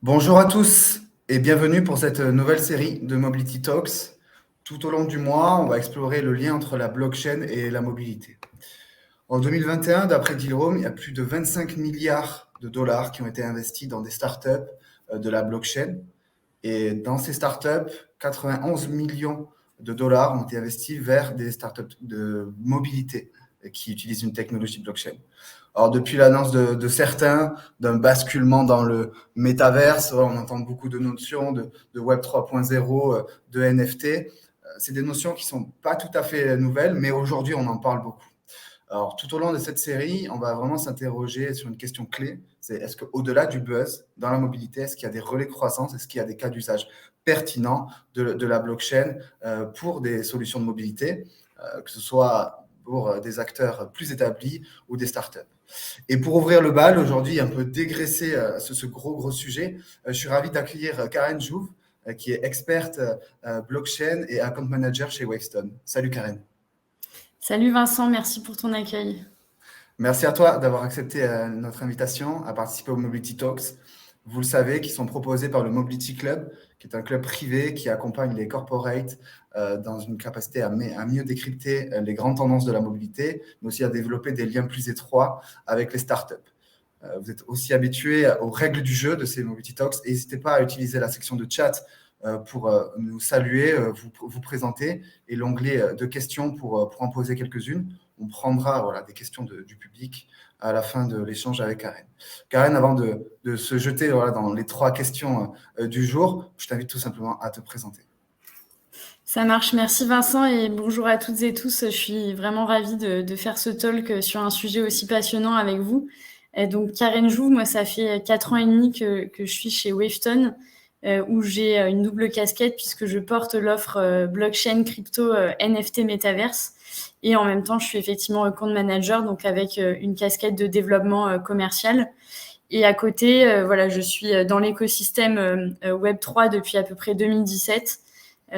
Bonjour à tous et bienvenue pour cette nouvelle série de Mobility Talks. Tout au long du mois, on va explorer le lien entre la blockchain et la mobilité. En 2021, d'après Dealroom, il y a plus de 25 milliards de dollars qui ont été investis dans des startups de la blockchain. Et dans ces startups, 91 millions de dollars ont été investis vers des startups de mobilité qui utilisent une technologie blockchain. Alors, depuis l'annonce de certains d'un basculement dans le métaverse, on entend beaucoup de notions de Web 3.0, de NFT. C'est des notions qui sont pas tout à fait nouvelles, mais aujourd'hui, on en parle beaucoup. Alors, tout au long de cette série, on va vraiment s'interroger sur une question clé. C'est est-ce qu'au-delà du buzz dans la mobilité, est-ce qu'il y a des relais de croissance? Est-ce qu'il y a des cas d'usage pertinents de la blockchain pour des solutions de mobilité, que ce soit pour des acteurs plus établis ou des startups? Et pour ouvrir le bal, aujourd'hui, un peu dégraisser ce gros sujet, je suis ravi d'accueillir Karen Jouve, qui est experte blockchain et account manager chez Wavestone. Salut Karen. Salut Vincent, merci pour ton accueil. Merci à toi d'avoir accepté notre invitation à participer au Mobility Talks. Vous le savez, qui sont proposés par le Mobility Club, qui est un club privé qui accompagne les corporates dans une capacité à mieux décrypter les grandes tendances de la mobilité, mais aussi à développer des liens plus étroits avec les startups. Vous êtes aussi habitués aux règles du jeu de ces Mobility Talks. N'hésitez pas à utiliser la section de chat pour nous saluer, vous présenter, et l'onglet de questions pour en poser quelques-unes. On prendra des questions du public à la fin de l'échange avec Karen. Karen, avant de se jeter dans les 3 questions du jour, je t'invite tout simplement à te présenter. Ça marche, merci Vincent et bonjour à toutes et tous. Je suis vraiment ravie de faire ce talk sur un sujet aussi passionnant avec vous. Donc Karen Jouve, moi ça fait 4 ans et demi que je suis chez Wavestone, où j'ai une double casquette puisque je porte l'offre blockchain, crypto, NFT, Metaverse. Et en même temps, je suis effectivement account manager, donc avec une casquette de développement commercial. Et à côté, je suis dans l'écosystème Web3 depuis à peu près 2017.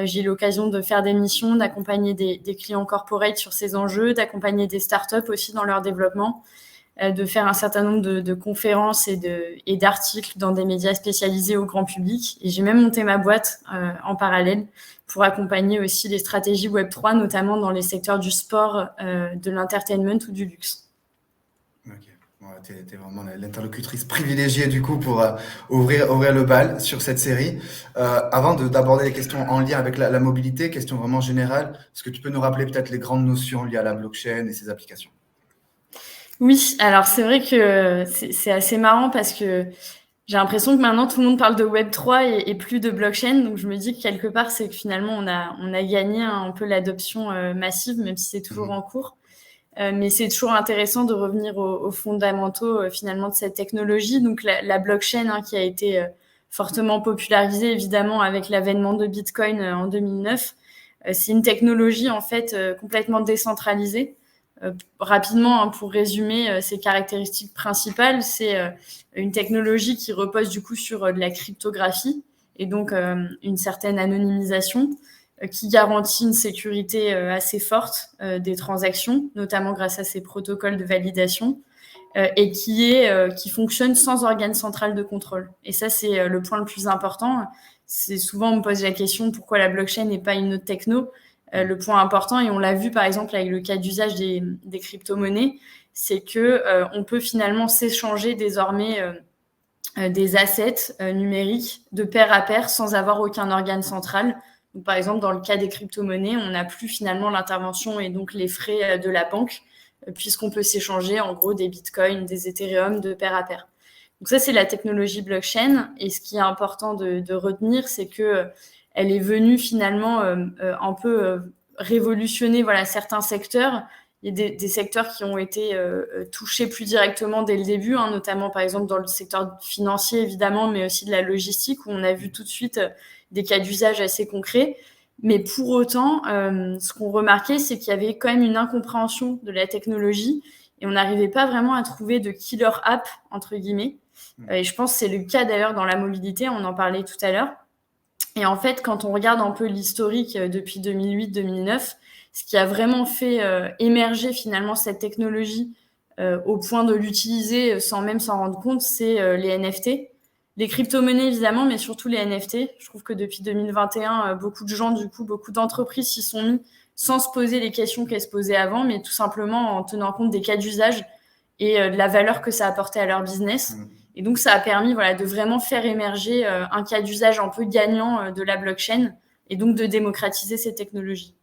J'ai eu l'occasion de faire des missions, d'accompagner des clients corporate sur ces enjeux, d'accompagner des startups aussi dans leur développement, de faire un certain nombre de conférences et d'articles dans des médias spécialisés au grand public. Et j'ai même monté ma boîte en parallèle pour accompagner aussi les stratégies Web3, notamment dans les secteurs du sport, de l'entertainment ou du luxe. Ok. Tu es vraiment l'interlocutrice privilégiée du coup pour ouvrir le bal sur cette série. Avant d'aborder les questions en lien avec la mobilité, question vraiment générale, est-ce que tu peux nous rappeler peut-être les grandes notions liées à la blockchain et ses applications? Oui, alors c'est vrai que c'est assez marrant parce que j'ai l'impression que maintenant tout le monde parle de Web3 et plus de blockchain. Donc je me dis que quelque part, c'est que finalement on a gagné un peu l'adoption massive, même si c'est toujours en cours. Mais c'est toujours intéressant de revenir aux fondamentaux finalement de cette technologie. Donc la blockchain qui a été fortement popularisée évidemment avec l'avènement de Bitcoin en 2009. C'est une technologie en fait complètement décentralisée. Rapidement, pour résumer ses caractéristiques principales, c'est une technologie qui repose du coup sur de la cryptographie et donc une certaine anonymisation qui garantit une sécurité assez forte des transactions, notamment grâce à ces protocoles de validation, et qui fonctionne sans organe central de contrôle. Et ça, c'est le point le plus important. C'est souvent on me pose la question pourquoi la blockchain n'est pas une autre techno. Le point important, et on l'a vu par exemple avec le cas d'usage des crypto-monnaies, c'est que on peut finalement s'échanger désormais des assets numériques de pair à pair sans avoir aucun organe central. Donc, par exemple, dans le cas des crypto-monnaies, on n'a plus finalement l'intervention et donc les frais de la banque, puisqu'on peut s'échanger en gros des bitcoins, des Ethereum de pair à pair. Donc ça, c'est la technologie blockchain. Et ce qui est important de retenir, c'est que elle est venue finalement un peu révolutionner certains secteurs. Il y a des secteurs qui ont été touchés plus directement dès le début, notamment par exemple dans le secteur financier évidemment, mais aussi de la logistique, où on a vu tout de suite des cas d'usage assez concrets. Mais pour autant, ce qu'on remarquait, c'est qu'il y avait quand même une incompréhension de la technologie et on n'arrivait pas vraiment à trouver de killer app, entre guillemets. Et je pense que c'est le cas d'ailleurs dans la mobilité, on en parlait tout à l'heure. Et en fait, quand on regarde un peu l'historique depuis 2008-2009, ce qui a vraiment fait émerger finalement cette technologie au point de l'utiliser sans même s'en rendre compte, c'est les NFT. Les crypto-monnaies, évidemment, mais surtout les NFT. Je trouve que depuis 2021, beaucoup de gens, du coup, beaucoup d'entreprises s'y sont mis sans se poser les questions qu'elles se posaient avant, mais tout simplement en tenant compte des cas d'usage et de la valeur que ça apportait à leur business. Et donc, ça a permis de vraiment faire émerger un cas d'usage un peu gagnant de la blockchain et donc de démocratiser ces technologies.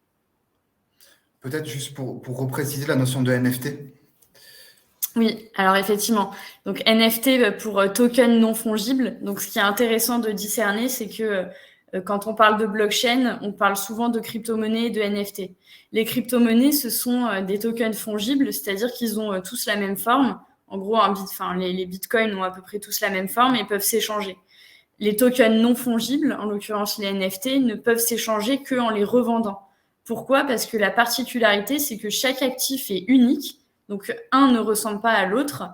Peut-être juste pour repréciser la notion de NFT. Oui, alors effectivement. Donc NFT pour token non fongible. Donc ce qui est intéressant de discerner, c'est que quand on parle de blockchain, on parle souvent de crypto-monnaies et de NFT. Les crypto-monnaies, ce sont des tokens fongibles, c'est-à-dire qu'ils ont tous la même forme. En gros, les bitcoins ont à peu près tous la même forme et peuvent s'échanger. Les tokens non fongibles, en l'occurrence les NFT, ne peuvent s'échanger qu'en les revendant. Pourquoi ? Parce que la particularité, c'est que chaque actif est unique. Donc, un ne ressemble pas à l'autre.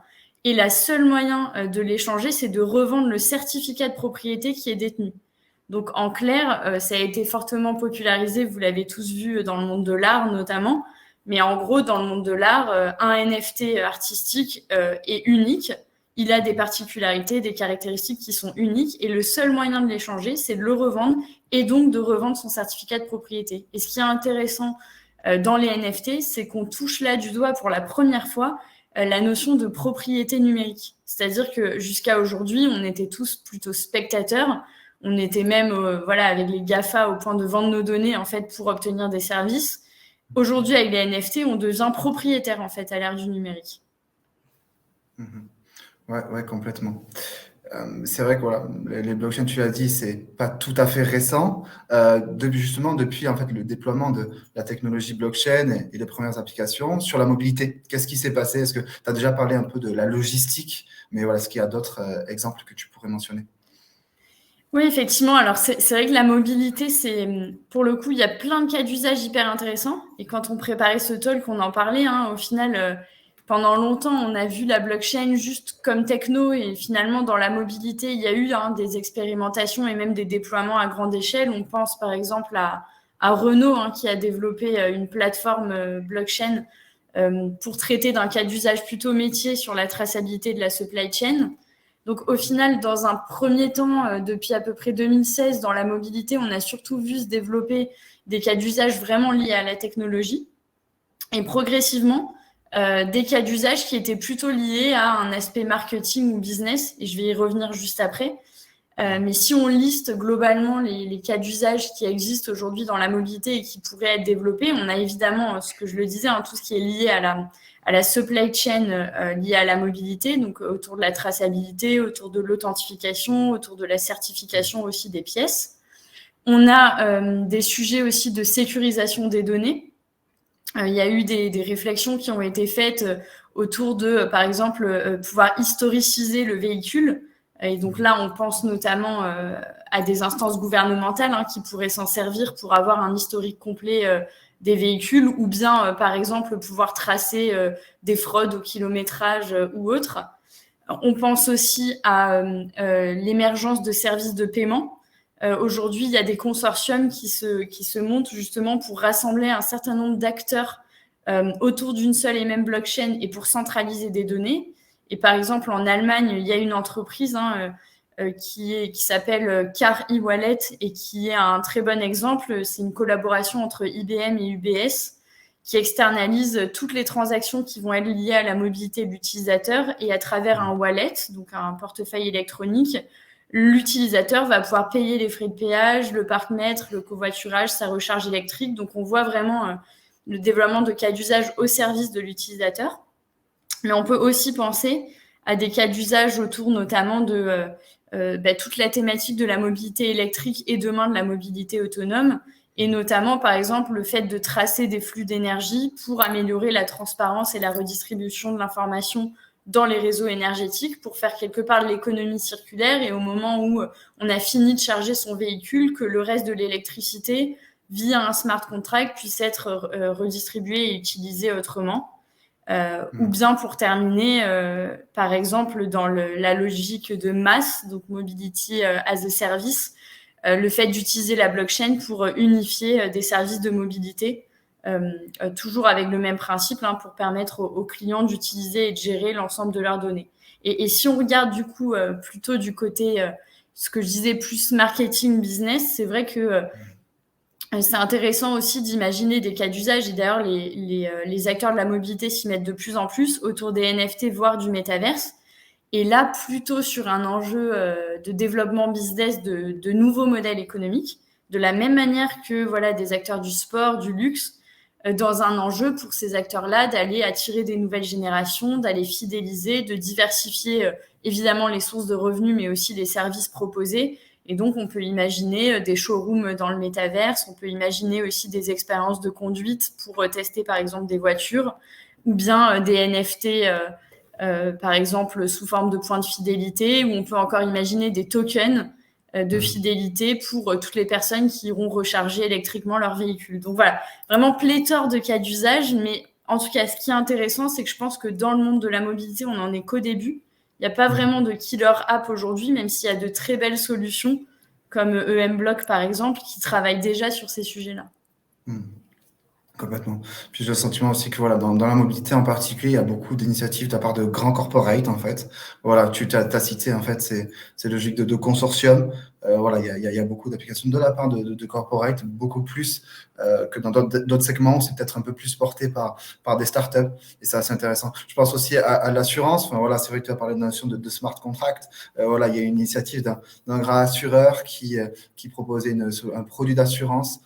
Et la seule moyen de l'échanger, c'est de revendre le certificat de propriété qui est détenu. Donc, en clair, ça a été fortement popularisé, vous l'avez tous vu dans le monde de l'art notamment. Mais en gros, dans le monde de l'art, un NFT artistique est unique. Il a des particularités, des caractéristiques qui sont uniques. Et le seul moyen de l'échanger, c'est de le revendre et donc de revendre son certificat de propriété. Et ce qui est intéressant dans les NFT, c'est qu'on touche là du doigt pour la première fois la notion de propriété numérique. C'est-à-dire que jusqu'à aujourd'hui, on était tous plutôt spectateurs. On était même avec les GAFA au point de vendre nos données en fait pour obtenir des services. Aujourd'hui, avec les NFT, on devient propriétaire en fait à l'ère du numérique. Ouais, complètement. C'est vrai que voilà, les blockchains, tu l'as dit, c'est pas tout à fait récent. Depuis en fait le déploiement de la technologie blockchain et les premières applications sur la mobilité, qu'est-ce qui s'est passé? Est-ce que tu as déjà parlé un peu de la logistique, mais voilà, est-ce qu'il y a d'autres exemples que tu pourrais mentionner? Oui, effectivement. Alors, c'est vrai que la mobilité, pour le coup, il y a plein de cas d'usage hyper intéressants. Et quand on préparait ce talk, on en parlait. Au final, pendant longtemps, on a vu la blockchain juste comme techno. Et finalement, dans la mobilité, il y a eu des expérimentations et même des déploiements à grande échelle. On pense par exemple à Renault, qui a développé une plateforme blockchain pour traiter d'un cas d'usage plutôt métier sur la traçabilité de la supply chain. Donc au final, dans un premier temps, depuis à peu près 2016, dans la mobilité, on a surtout vu se développer des cas d'usage vraiment liés à la technologie. Et progressivement, des cas d'usage qui étaient plutôt liés à un aspect marketing ou business. Et je vais y revenir juste après. Mais si on liste globalement les cas d'usage qui existent aujourd'hui dans la mobilité et qui pourraient être développés, on a évidemment, ce que je le disais, tout ce qui est lié à la supply chain liée à la mobilité, donc autour de la traçabilité, autour de l'authentification, autour de la certification aussi des pièces. On a des sujets aussi de sécurisation des données. Il y a eu des réflexions qui ont été faites autour de, par exemple, pouvoir historiciser le véhicule. Et donc là, on pense notamment à des instances gouvernementales qui pourraient s'en servir pour avoir un historique complet des véhicules ou bien, par exemple, pouvoir tracer des fraudes au kilométrage ou autres. On pense aussi à l'émergence de services de paiement. Aujourd'hui, il y a des consortiums qui se montent justement pour rassembler un certain nombre d'acteurs autour d'une seule et même blockchain et pour centraliser des données. Et par exemple, en Allemagne, il y a une entreprise qui s'appelle Car e-Wallet et qui est un très bon exemple. C'est une collaboration entre IBM et UBS qui externalise toutes les transactions qui vont être liées à la mobilité de l'utilisateur et à travers un wallet, donc un portefeuille électronique, l'utilisateur va pouvoir payer les frais de péage, le parc-mètre, le covoiturage, sa recharge électrique. Donc, on voit vraiment le développement de cas d'usage au service de l'utilisateur. Mais on peut aussi penser à des cas d'usage autour notamment de toute la thématique de la mobilité électrique et demain de la mobilité autonome, et notamment, par exemple, le fait de tracer des flux d'énergie pour améliorer la transparence et la redistribution de l'information dans les réseaux énergétiques pour faire quelque part de l'économie circulaire et au moment où on a fini de charger son véhicule, que le reste de l'électricité, via un smart contract, puisse être redistribué et utilisé autrement. Ou bien pour terminer, par exemple, dans la logique de MaaS, donc Mobility as a Service, le fait d'utiliser la blockchain pour unifier des services de mobilité toujours avec le même principe pour permettre aux clients d'utiliser et de gérer l'ensemble de leurs données. Et si on regarde du coup plutôt du côté, ce que je disais, plus marketing business, c'est vrai que c'est intéressant aussi d'imaginer des cas d'usage. Et d'ailleurs, les acteurs de la mobilité s'y mettent de plus en plus autour des NFT, voire du métaverse. Et là, plutôt sur un enjeu de développement business de nouveaux modèles économiques, de la même manière que des acteurs du sport, du luxe, dans un enjeu pour ces acteurs-là d'aller attirer des nouvelles générations, d'aller fidéliser, de diversifier évidemment les sources de revenus, mais aussi les services proposés. Et donc, on peut imaginer des showrooms dans le métaverse, on peut imaginer aussi des expériences de conduite pour tester par exemple des voitures, ou bien des NFT par exemple sous forme de points de fidélité, ou on peut encore imaginer des tokens de fidélité pour toutes les personnes qui iront recharger électriquement leur véhicule. Donc voilà, vraiment pléthore de cas d'usage, mais en tout cas, ce qui est intéressant, c'est que je pense que dans le monde de la mobilité, on n'en est qu'au début. Il n'y a pas vraiment de killer app aujourd'hui, même s'il y a de très belles solutions, comme EMBlock par exemple, qui travaillent déjà sur ces sujets-là. Complètement. Puis j'ai le sentiment aussi que dans la mobilité en particulier, il y a beaucoup d'initiatives de la part de grands corporates en fait. Voilà, tu t'as cité en fait ces logiques de consortium. Il y a beaucoup d'applications de la part de corporates, beaucoup plus que dans d'autres segments. C'est peut-être un peu plus porté par des startups et c'est assez intéressant. Je pense aussi à l'assurance. Enfin voilà, c'est vrai que tu as parlé de la notion de smart contract. Il y a une initiative d'un grand assureur qui proposait un produit d'assurance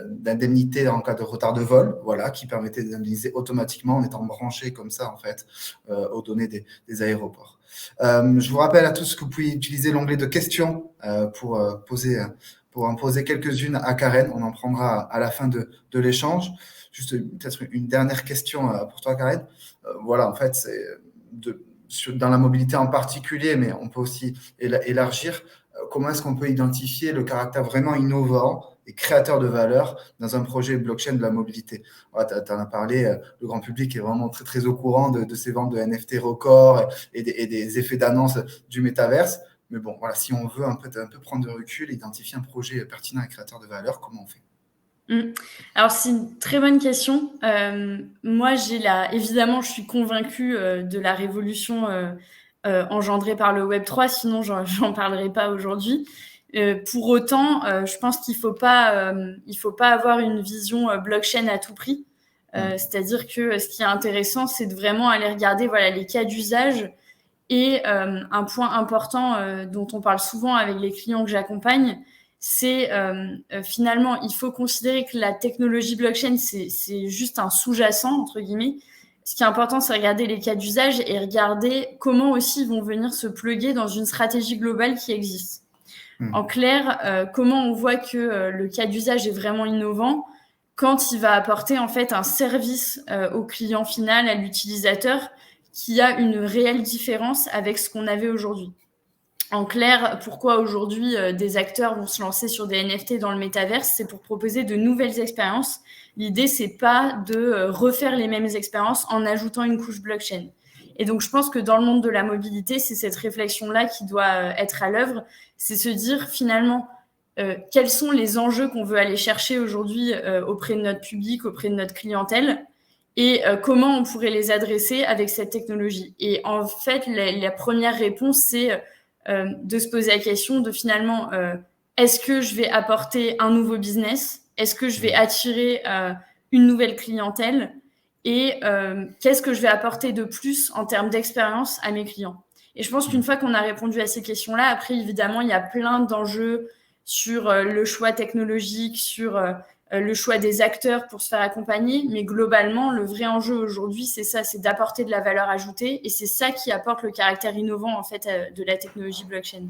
d'indemnité en cas de retard de vol, qui permettait d'indemniser automatiquement en étant branché comme ça en fait aux données des aéroports. Je vous rappelle à tous que vous pouvez utiliser l'onglet de questions pour en poser quelques-unes à Karen. On en prendra à la fin de l'échange. Juste peut-être une dernière question pour toi, Karen. En fait, c'est dans la mobilité en particulier, mais on peut aussi élargir. Comment est-ce qu'on peut identifier le caractère vraiment innovant et créateur de valeur dans un projet blockchain de la mobilité? Tu en as parlé, le grand public est vraiment très, très au courant de ces ventes de NFT records et des effets d'annonce du métaverse. Mais bon, si on veut un peu prendre de recul, identifier un projet pertinent et créateur de valeur, comment on fait? Alors, c'est une très bonne question. Moi, évidemment, je suis convaincue de la révolution engendrée par le Web3, sinon j'en parlerai pas aujourd'hui. Pour autant, je pense qu'il faut pas avoir une vision blockchain à tout prix. C'est-à-dire que ce qui est intéressant, c'est de vraiment aller regarder les cas d'usage. Et un point important dont on parle souvent avec les clients que j'accompagne, c'est finalement, il faut considérer que la technologie blockchain, c'est juste un sous-jacent, entre guillemets. Ce qui est important, c'est regarder les cas d'usage et regarder comment aussi ils vont venir se plugger dans une stratégie globale qui existe. En clair, comment on voit que le cas d'usage est vraiment innovant quand il va apporter en fait un service au client final, à l'utilisateur, qui a une réelle différence avec ce qu'on avait aujourd'hui. En clair, pourquoi aujourd'hui des acteurs vont se lancer sur des NFT dans le métaverse? C'est pour proposer de nouvelles expériences. L'idée, c'est pas de refaire les mêmes expériences en ajoutant une couche blockchain. Et donc, je pense que dans le monde de la mobilité, c'est cette réflexion-là qui doit être à l'œuvre. C'est se dire finalement quels sont les enjeux qu'on veut aller chercher aujourd'hui auprès de notre public, auprès de notre clientèle, et comment on pourrait les adresser avec cette technologie. Et en fait, la première réponse, c'est de se poser la question de finalement, est-ce que je vais apporter un nouveau business? Est-ce que je vais attirer une nouvelle clientèle? Et qu'est-ce que je vais apporter de plus en termes d'expérience à mes clients? Et je pense qu'une fois qu'on a répondu à ces questions-là, après, évidemment, il y a plein d'enjeux sur le choix technologique, sur le choix des acteurs pour se faire accompagner. Mais globalement, le vrai enjeu aujourd'hui, c'est ça, c'est d'apporter de la valeur ajoutée. Et c'est ça qui apporte le caractère innovant, en fait, de la technologie blockchain.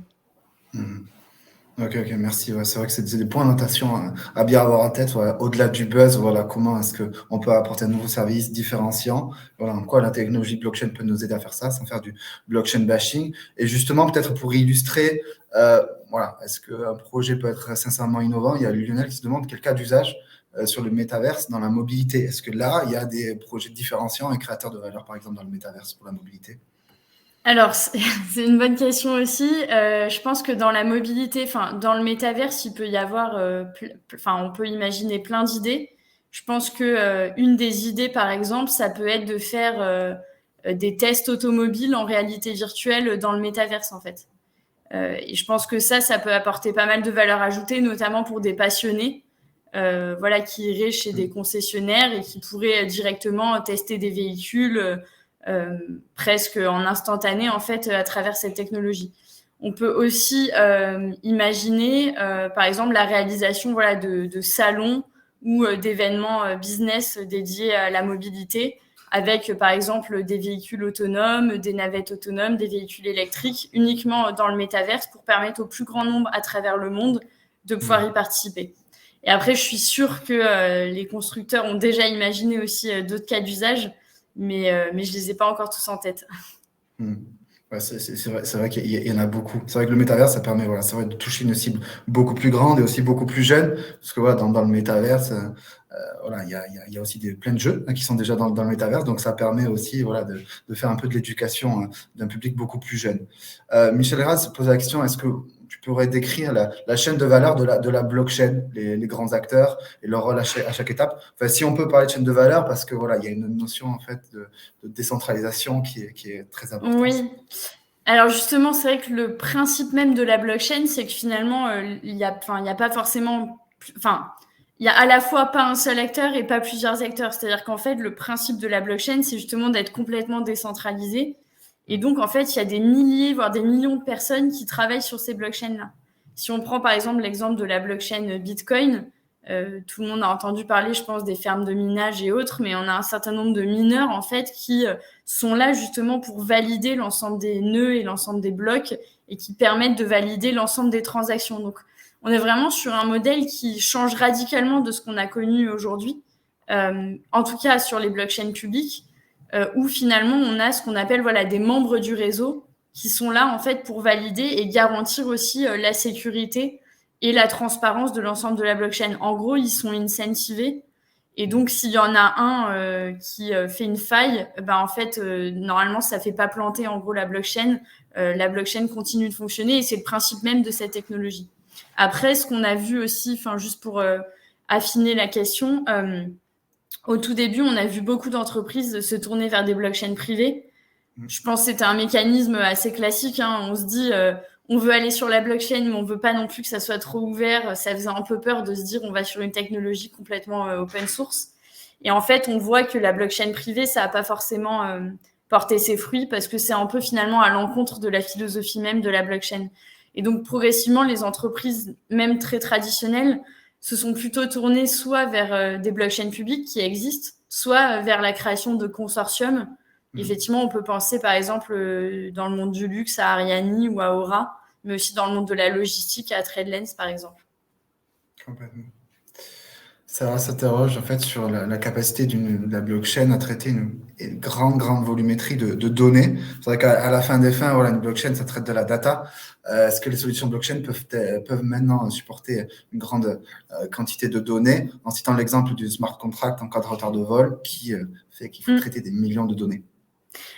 Ok, merci. C'est vrai que c'est des points de notation à bien avoir en tête. Au-delà du buzz, comment est-ce qu'on peut apporter un nouveau service différenciant? En quoi la technologie blockchain peut nous aider à faire ça sans faire du blockchain bashing. Et justement, peut-être pour illustrer, est-ce qu'un projet peut être sincèrement innovant? Il y a Lionel qui se demande quel cas d'usage sur le métaverse dans la mobilité. Est-ce que là, il y a des projets différenciants et créateurs de valeur, par exemple, dans le métaverse pour la mobilité? Alors, c'est une bonne question aussi. Je pense que dans la mobilité, dans le métaverse, il peut y avoir, on peut imaginer plein d'idées. Je pense que une des idées, par exemple, ça peut être de faire des tests automobiles en réalité virtuelle dans le métaverse, en fait. Et je pense que ça peut apporter pas mal de valeur ajoutée, notamment pour des passionnés, voilà, qui iraient chez des concessionnaires et qui pourraient directement tester des véhicules presque en instantané, en fait, à travers cette technologie. On peut aussi imaginer, par exemple, la réalisation, voilà, de salons ou d'événements business dédiés à la mobilité, avec par exemple des véhicules autonomes, des navettes autonomes, des véhicules électriques, uniquement dans le métaverse pour permettre au plus grand nombre à travers le monde de pouvoir y participer. Et après, je suis sûre que les constructeurs ont déjà imaginé aussi d'autres cas d'usage, mais je les ai pas encore tous en tête. Ouais, c'est vrai qu'il y en a beaucoup. C'est vrai que le métavers, ça permet, voilà, c'est vrai de toucher une cible beaucoup plus grande et aussi beaucoup plus jeune. Parce que voilà, dans le métavers, voilà, il y a aussi plein de jeux qui sont déjà dans le métavers. Donc, ça permet aussi voilà, de faire un peu de l'éducation d'un public beaucoup plus jeune. Michel Raz se pose la question, est-ce que tu pourrais décrire la chaîne de valeur de la blockchain, les grands acteurs et leur rôle à chaque étape? Enfin, si on peut parler de chaîne de valeur, parce que voilà, il y a une notion en fait de décentralisation qui est très importante. Oui. Alors justement, c'est vrai que le principe même de la blockchain, c'est que finalement, il y a pas forcément, il y a à la fois pas un seul acteur et pas plusieurs acteurs. C'est-à-dire qu'en fait, le principe de la blockchain, c'est justement d'être complètement décentralisé. Et donc, en fait, il y a des milliers, voire des millions de personnes qui travaillent sur ces blockchains-là. Si on prend par exemple l'exemple de la blockchain Bitcoin, tout le monde a entendu parler, je pense, des fermes de minage et autres, mais on a un certain nombre de mineurs, en fait, qui sont là justement pour valider l'ensemble des nœuds et l'ensemble des blocs et qui permettent de valider l'ensemble des transactions. Donc, on est vraiment sur un modèle qui change radicalement de ce qu'on a connu aujourd'hui, en tout cas sur les blockchains publiques, où finalement on a ce qu'on appelle voilà, des membres du réseau qui sont là en fait pour valider et garantir aussi la sécurité et la transparence de l'ensemble de la blockchain. En gros, ils sont incentivés. Et donc, s'il y en a un qui fait une faille, ben, en fait, normalement, ça fait pas planter en gros la blockchain. La blockchain continue de fonctionner et c'est le principe même de cette technologie. Après, ce qu'on a vu aussi, enfin, juste pour affiner la question, au tout début, on a vu beaucoup d'entreprises se tourner vers des blockchains privées. Je pense que c'était un mécanisme assez classique. Hein. On se dit, on veut aller sur la blockchain, mais on veut pas non plus que ça soit trop ouvert. Ça faisait un peu peur de se dire, on va sur une technologie complètement open source. Et en fait, on voit que la blockchain privée, ça n'a pas forcément porté ses fruits parce que c'est un peu finalement à l'encontre de la philosophie même de la blockchain. Et donc, progressivement, les entreprises, même très traditionnelles, se sont plutôt tournées soit vers des blockchains publiques qui existent, soit vers la création de consortiums. Effectivement, on peut penser par exemple dans le monde du luxe à Ariani ou à Aura, mais aussi dans le monde de la logistique à TradeLens par exemple. Complètement. Ça s'interroge en fait sur la capacité de la blockchain à traiter une grande volumétrie de données. C'est vrai qu'à la fin des fins, voilà, une blockchain, ça traite de la data. Est-ce que les solutions blockchain peuvent maintenant supporter une grande quantité de données? En citant l'exemple du smart contract en cas de retard de vol qui fait qu'il faut traiter des millions de données.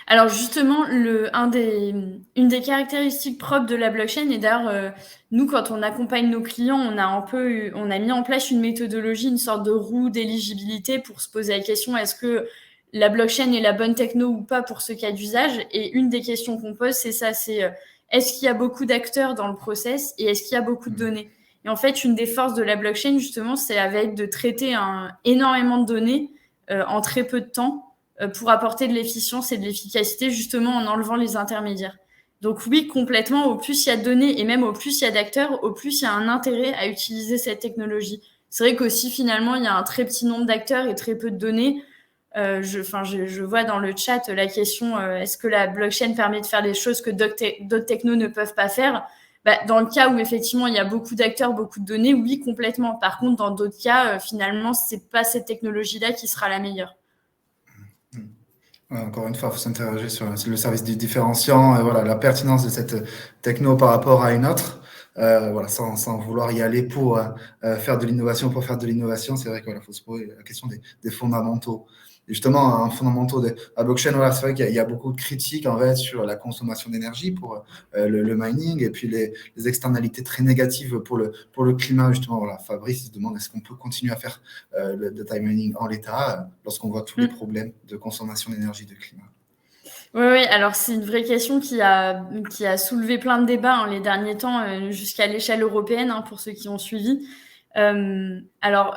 Alors justement, une des caractéristiques propres de la blockchain, et d'ailleurs, nous, quand on accompagne nos clients, on a mis en place une méthodologie, une sorte de roue d'éligibilité pour se poser la question, est-ce que la blockchain est la bonne techno ou pas pour ce cas d'usage? Et une des questions qu'on pose, c'est ça, c'est est-ce qu'il y a beaucoup d'acteurs dans le process et est-ce qu'il y a beaucoup de données? Et en fait, une des forces de la blockchain, justement, c'est avec de traiter énormément de données en très peu de temps, pour apporter de l'efficience et de l'efficacité justement en enlevant les intermédiaires. Donc oui, complètement, au plus il y a de données et même au plus il y a d'acteurs, au plus il y a un intérêt à utiliser cette technologie. C'est vrai qu'aussi finalement il y a un très petit nombre d'acteurs et très peu de données. Je vois dans le chat la question est-ce que la blockchain permet de faire des choses que d'autres technos ne peuvent pas faire? Dans le cas où effectivement il y a beaucoup d'acteurs, beaucoup de données, oui, complètement. Par contre, dans d'autres cas, finalement, c'est pas cette technologie-là qui sera la meilleure. Encore une fois, il faut s'interroger sur le service différenciant, voilà, la pertinence de cette techno par rapport à une autre, voilà, sans vouloir y aller pour faire de l'innovation, pour faire de l'innovation. C'est vrai qu'il faut se poser la question des fondamentaux. justement, un fondamentaux de la blockchain, voilà, c'est vrai qu'il y a beaucoup de critiques en fait sur la consommation d'énergie pour le mining et puis les externalités très négatives pour le climat. Justement, voilà, Fabrice se demande est-ce qu'on peut continuer à faire le data mining en l'état lorsqu'on voit tous les problèmes de consommation d'énergie, de climat. Oui, alors c'est une vraie question qui a soulevé plein de débats les derniers temps, jusqu'à l'échelle européenne, pour ceux qui ont suivi. Alors,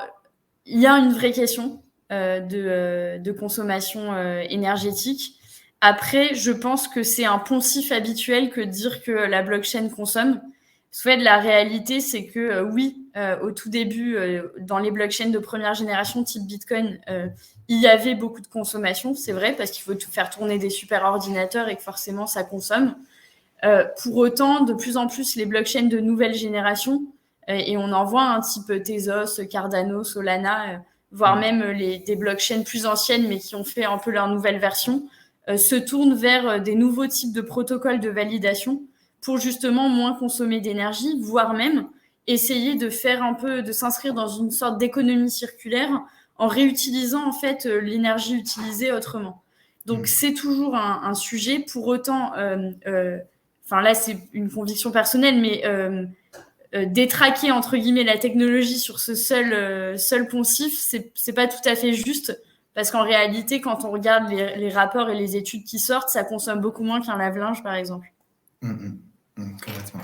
il y a une vraie question de consommation énergétique. Après, je pense que c'est un poncif habituel que de dire que la blockchain consomme. En fait, la réalité, c'est que oui, au tout début, dans les blockchains de première génération type Bitcoin, il y avait beaucoup de consommation, c'est vrai, parce qu'il faut faire tourner des super ordinateurs et que forcément ça consomme. Pour autant, de plus en plus, les blockchains de nouvelle génération, et on en voit un type Tezos, Cardano, Solana, voire même des blockchains plus anciennes, mais qui ont fait un peu leur nouvelle version, se tournent vers des nouveaux types de protocoles de validation pour justement moins consommer d'énergie, voire même essayer de faire un peu, de s'inscrire dans une sorte d'économie circulaire en réutilisant en fait l'énergie utilisée autrement. Donc c'est toujours un sujet. Pour autant, enfin là c'est une conviction personnelle, mais détraquer entre guillemets la technologie sur ce seul poncif, c'est pas tout à fait juste, parce qu'en réalité, quand on regarde les rapports et les études qui sortent, ça consomme beaucoup moins qu'un lave-linge, par exemple. Complètement.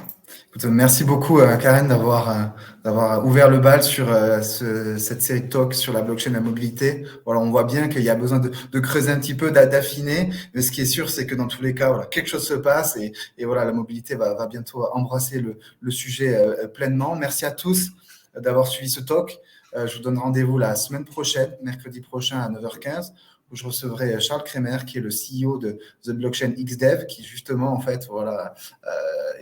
Écoute, merci beaucoup, Karen, d'avoir ouvert le bal sur cette série de talks sur la blockchain et la mobilité. Voilà, on voit bien qu'il y a besoin de creuser un petit peu, d'affiner. Mais ce qui est sûr, c'est que dans tous les cas, voilà, quelque chose se passe et voilà, la mobilité va bientôt embrasser le sujet pleinement. Merci à tous d'avoir suivi ce talk. Je vous donne rendez-vous la semaine prochaine, mercredi prochain à 9h15. Où je recevrai Charles Kremer, qui est le CEO de The Blockchain XDev, qui justement, en fait, voilà,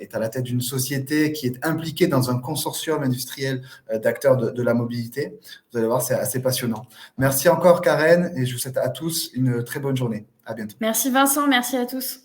est à la tête d'une société qui est impliquée dans un consortium industriel d'acteurs de la mobilité. Vous allez voir, c'est assez passionnant. Merci encore, Karen, et je vous souhaite à tous une très bonne journée. À bientôt. Merci Vincent, merci à tous.